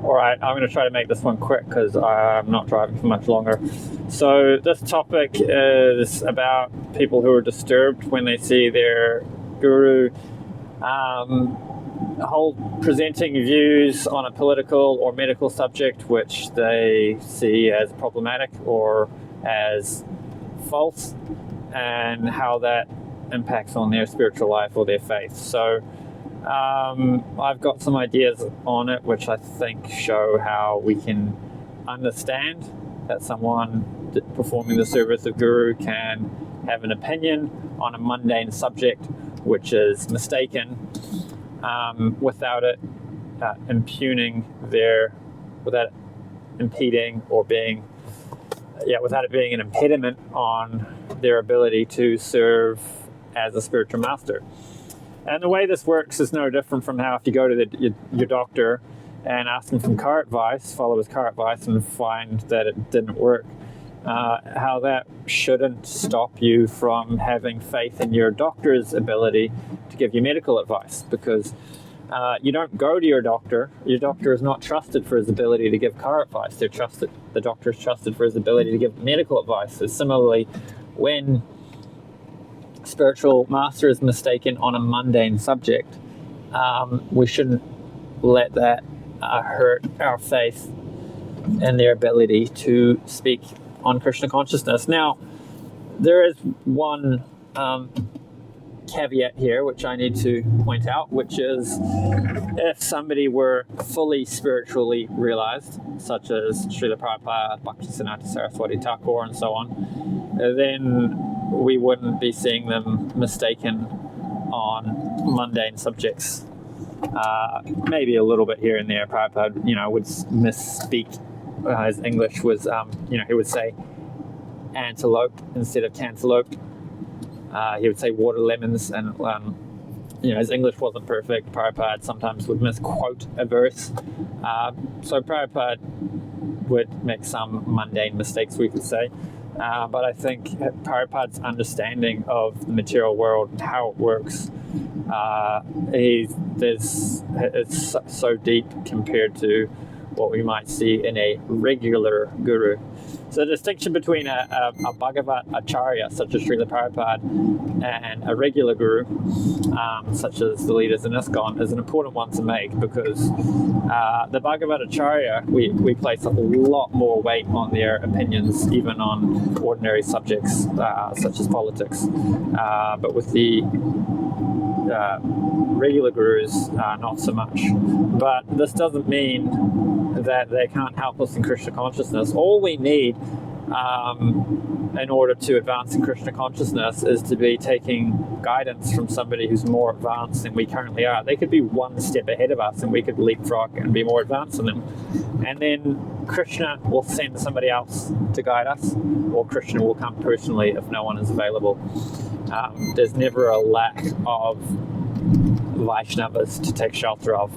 All right, I'm going to try to make this one quick because I'm not driving for much longer. So this topic is about people who are disturbed when they see their guru presenting views on a political or medical subject which they see as problematic or as false, and how that impacts on their spiritual life or their faith. So I've got some ideas on it which I think show how we can understand that someone performing the service of guru can have an opinion on a mundane subject which is mistaken, without it without impeding or without it being an impediment on their ability to serve as a spiritual master. And the way this works is no different from how if you go to your doctor and ask him for car advice, follow his car advice and find that it didn't work, how that shouldn't stop you from having faith in your doctor's ability to give you medical advice, because you don't go to your doctor. Your doctor is not trusted for his ability to give car advice. The doctor is trusted for his ability to give medical advice. So similarly, when spiritual master is mistaken on a mundane subject, we shouldn't let that hurt our faith and their ability to speak on Krishna consciousness. Now, there is one caveat here which I need to point out, which is if somebody were fully spiritually realized, such as Srila Prabhupada, Bhaktisiddhanta Saraswati Thakur, and so on, then we wouldn't be seeing them mistaken on mundane subjects. Maybe a little bit here and there. Prabhupada, would misspeak. His English was, he would say antelope instead of cantaloupe. He would say water lemons, and his English wasn't perfect. Prabhupada sometimes would misquote a verse. So Prabhupada would make some mundane mistakes, we could say. But I think Prabhupada's understanding of the material world and how it works it's so deep compared to what we might see in a regular guru. So the distinction between a Bhagavat Acharya, such as Srila Prabhupada, and a regular guru, such as the leaders in ISKCON, is an important one to make, because the Bhagavat Acharya, we place a lot more weight on their opinions, even on ordinary subjects, such as politics. But with the regular gurus, not so much. But this doesn't mean that they can't help us in Krishna consciousness. All we need in order to advance in Krishna consciousness is to be taking guidance from somebody who's more advanced than we currently are. They could be one step ahead of us and we could leapfrog and be more advanced than them. And then Krishna will send somebody else to guide us, or Krishna will come personally if no one is available. There's never a lack of Vaishnavas to take shelter of.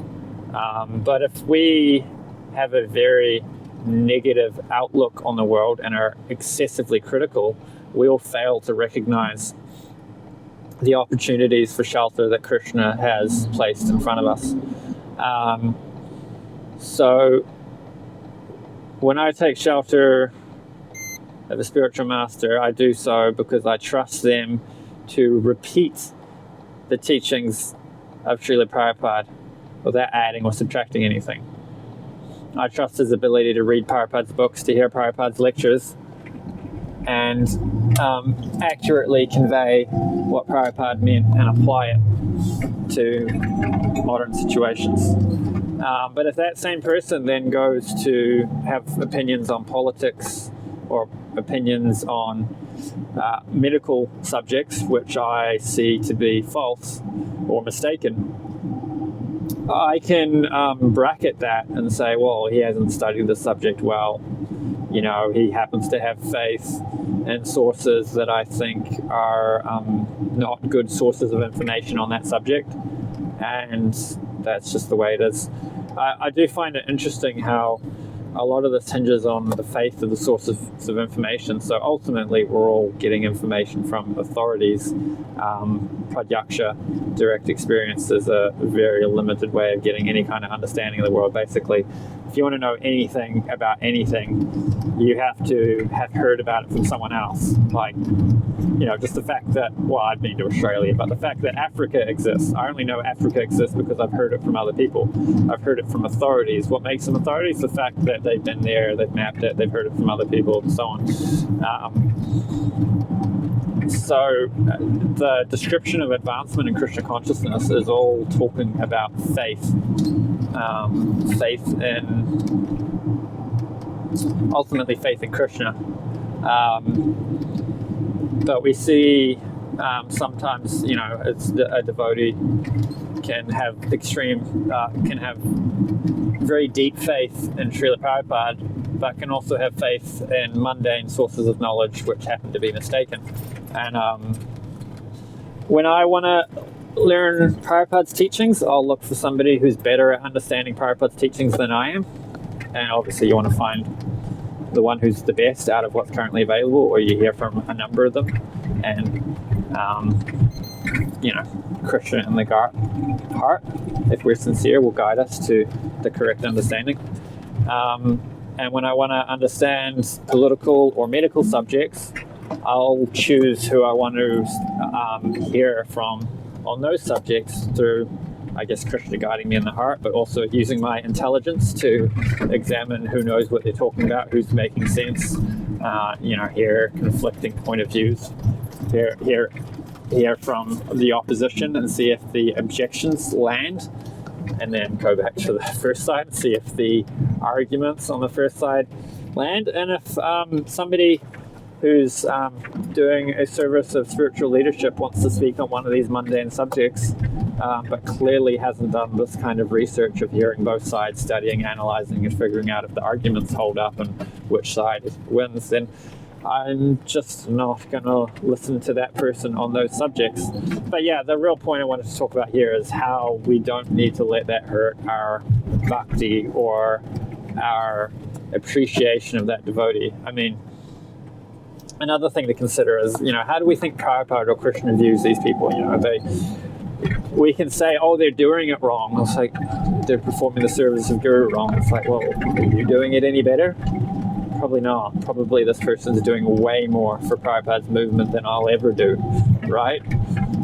But if we have a very negative outlook on the world and are excessively critical, we'll fail to recognize the opportunities for shelter that Krishna has placed in front of us. So when I take shelter of a spiritual master, I do so because I trust them to repeat the teachings of Srila Prabhupada without adding or subtracting anything. I trust his ability to read Prabhupada's books, to hear Prabhupada's lectures, and accurately convey what Prabhupada meant and apply it to modern situations. But if that same person then goes to have opinions on politics or opinions on medical subjects, which I see to be false or mistaken, I can bracket that and say, well, he hasn't studied the subject well. He happens to have faith in sources that I think are not good sources of information on that subject. And that's just the way it is. I do find it interesting how a lot of this hinges on the faith of the sources of information. So ultimately, we're all getting information from authorities. Pratyaksha, direct experience, is a very limited way of getting any kind of understanding of the world. Basically, if you want to know anything about anything, you have to have heard about it from someone else. Like, just the fact that, well, I've been to Australia, but the fact that Africa exists, I only know Africa exists because I've heard it from other people. I've heard it from authorities. What makes them authorities? The fact that they've been there, they've mapped it, they've heard it from other people, and so on. So the description of advancement in Krishna consciousness is all talking about faith. Ultimately faith in Krishna. But we see sometimes, it's a devotee can have very deep faith in Srila Prabhupada, but can also have faith in mundane sources of knowledge which happen to be mistaken. And when I want to learn Prabhupada's teachings, I'll look for somebody who's better at understanding Prabhupada's teachings than I am. And obviously you want to find the one who's the best out of what's currently available, or you hear from a number of them. And, Krishna in the heart, if we're sincere, will guide us to the correct understanding. And when I want to understand political or medical subjects, I'll choose who I want to hear from on those subjects through, I guess, Krishna guiding me in the heart, but also using my intelligence to examine who knows what they're talking about, who's making sense, hear conflicting point of views, hear from the opposition and see if the objections land, and then go back to the first side and see if the arguments on the first side land. And if somebody who's doing a service of spiritual leadership wants to speak on one of these mundane subjects, but clearly hasn't done this kind of research of hearing both sides, studying, analyzing, and figuring out if the arguments hold up and which side wins, then I'm just not going to listen to that person on those subjects. But yeah, the real point I wanted to talk about here is how we don't need to let that hurt our bhakti or our appreciation of that devotee. I mean, another thing to consider is, how do we think Prabhupada or Krishna views these people? We can say, oh, they're doing it wrong. It's like, they're performing the service of Guru wrong. It's like, well, are you doing it any better? Probably not. Probably this person's doing way more for Prabhupada's movement than I'll ever do, right?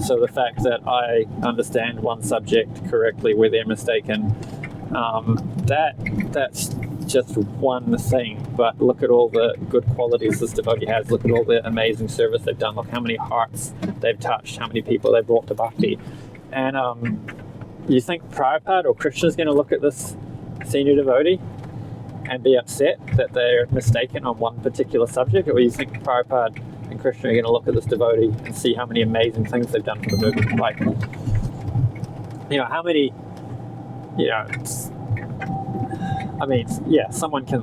So the fact that I understand one subject correctly where they're mistaken, that's just one thing. But look at all the good qualities this devotee has. Look at all the amazing service they've done. Look how many hearts they've touched, how many people they've brought to bhakti. And you think Prabhupada or Krishna is going to look at this senior devotee and be upset that they're mistaken on one particular subject? Or you think Prabhupada and Krishna are going to look at this devotee and see how many amazing things they've done for the movement? Like, how many, someone can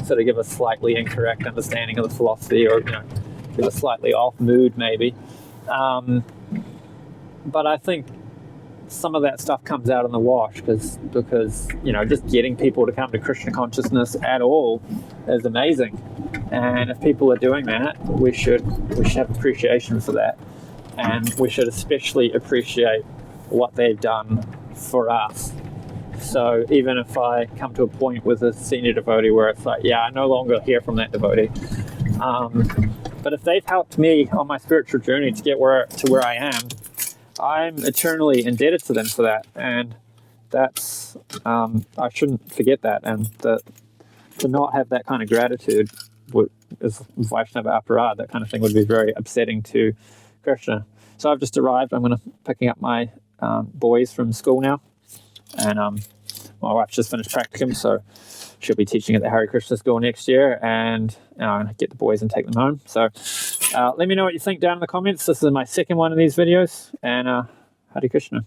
sort of give a slightly incorrect understanding of the philosophy, or, give a slightly off mood maybe. But I think some of that stuff comes out in the wash because just getting people to come to Krishna consciousness at all is amazing. And if people are doing that, we should have appreciation for that. And we should especially appreciate what they've done for us. So even if I come to a point with a senior devotee where it's like, I no longer hear from that devotee, but if they've helped me on my spiritual journey to get to where I am, I'm eternally indebted to them for that. And that's, I shouldn't forget that. And to not have that kind of gratitude is Vaishnava aparad. That kind of thing would be very upsetting to Krishna. So I've just arrived. I'm picking up my boys from school now. And my wife's just finished practicum, so she'll be teaching at the Hare Krishna school next year, and get the boys and take them home. So let me know what you think down in the comments. This is my second one of these videos, and Hare Krishna.